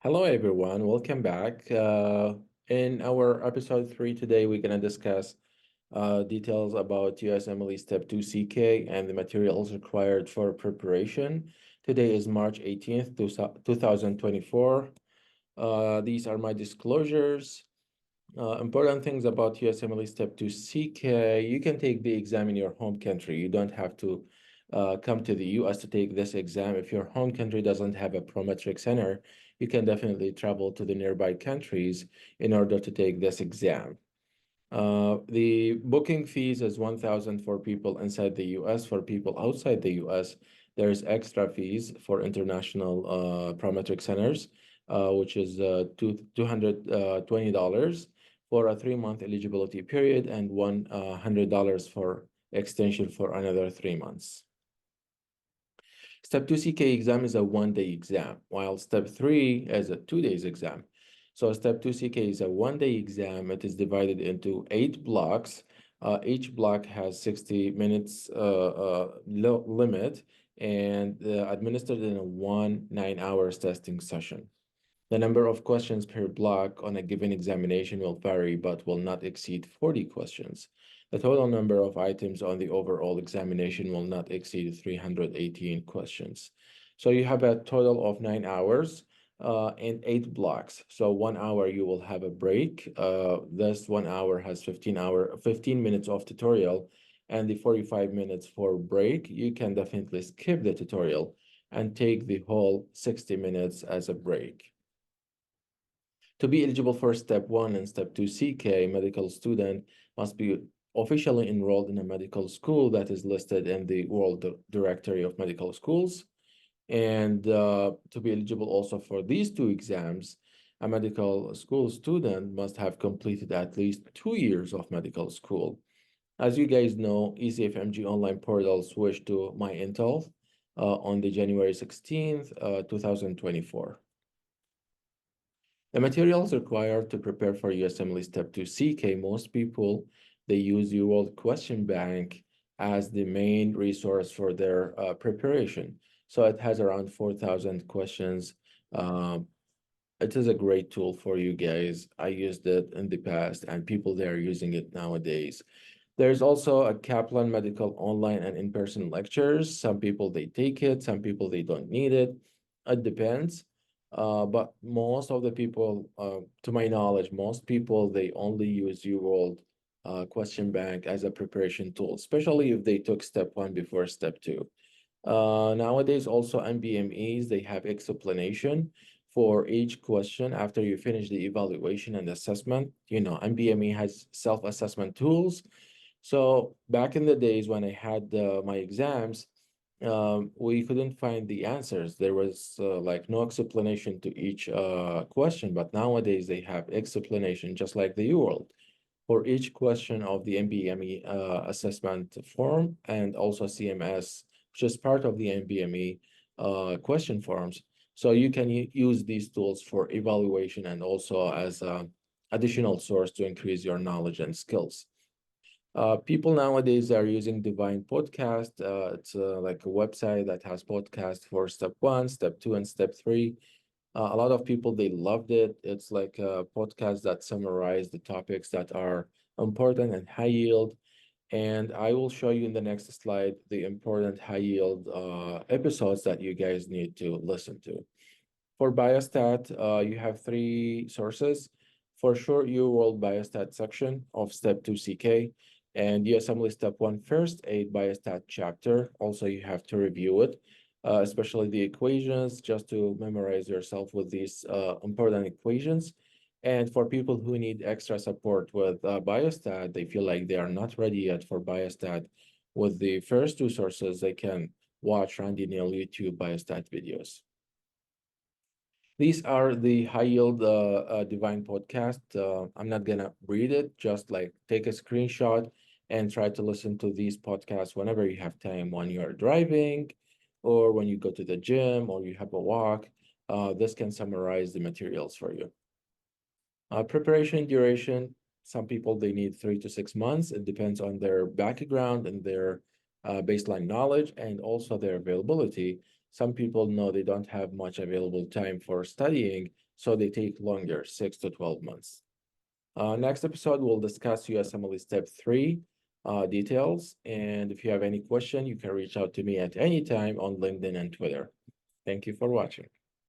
Hello, everyone. Welcome back. In our episode 3 today, we're going to discuss details about USMLE Step 2 CK and the materials required for preparation. Today is March 18th, 2024. These are my disclosures. Important things about USMLE Step 2 CK. You can take the exam in your home country. You don't have to come to the US to take this exam. If your home country doesn't have a prometric center, you can definitely travel to the nearby countries in order to take this exam. The booking fees is 1,000 for people inside the US. For people outside the US, there's extra fees for international prometric centers, which is $220 for a 3-month eligibility period and $100 for extension for another 3 months. Step 2 CK exam is a 1-day exam, while Step 3 is a 2 days exam. So Step 2 CK is a 1-day exam. It is divided into 8 blocks. Each block has 60 minutes limit and administered in a 9 hours testing session. The number of questions per block on a given examination will vary, but will not exceed 40 questions. The total number of items on the overall examination will not exceed 318 questions. So you have a total of 9 hours and 8 blocks. So 1 hour you will have a break. This 1 hour has 15 minutes of tutorial, and the 45 minutes for break. You can definitely skip the tutorial and take the whole 60 minutes as a break. To be eligible for Step 1 and Step 2 CK, medical student must be officially enrolled in a medical school that is listed in the World Directory of Medical Schools. And to be eligible also for these 2 exams, a medical school student must have completed at least 2 years of medical school. As you guys know, ECFMG online portal switched to MyIntel on the January 16th, 2024. The materials required to prepare for USMLE Step 2 CK, most people, they use UWorld Question Bank as the main resource for their preparation. So it has around 4,000 questions. It is a great tool for you guys. I used it in the past, and people they are using it nowadays. There's also a Kaplan Medical online and in-person lectures. Some people, they take it. Some people, they don't need it. It depends. But most of the people, to my knowledge, most people, they only use UWorld Question Bank as a preparation tool, especially if they took Step 1 before Step 2. Nowadays, also NBMEs, they have explanation for each question after you finish the evaluation and assessment. You know, NBME has self-assessment tools. So back in the days when I had my exams, we couldn't find the answers. There was like no explanation to each question, but nowadays they have explanation just like the UWorld for each question of the NBME assessment form and also CMS, which is part of the NBME question forms. So you can use these tools for evaluation and also as an additional source to increase your knowledge and skills. People nowadays are using Divine Podcast. It's like a website that has podcasts for Step 1, Step 2, and Step 3. A lot of people, they loved it. It's like a podcast that summarize the topics that are important and high yield. And I will show you in the next slide the important high yield episodes that you guys need to listen to. For biostat, you have 3 sources. For sure, UWorld biostat section of Step 2 CK and USMLE Step 1 First Aid biostat chapter. Also, you have to review it, especially the equations, just to memorize yourself with these important equations. And for people who need extra support with biostat, they feel like they are not ready yet for biostat. With the first 2 sources, they can watch Randy Neal YouTube biostat videos. These are the high yield Divine podcast. I'm not gonna read it, just like take a screenshot and try to listen to these podcasts whenever you have time, when you are driving or when you go to the gym or you have a walk. This can summarize the materials for you. Preparation duration, some people, they need 3 to 6 months. It depends on their background and their baseline knowledge and also their availability. Some people know they don't have much available time for studying, so they take longer, 6 to 12 months. Next episode, we'll discuss USMLE Step 3 details. And if you have any question, you can reach out to me at any time on LinkedIn and Twitter. Thank you for watching.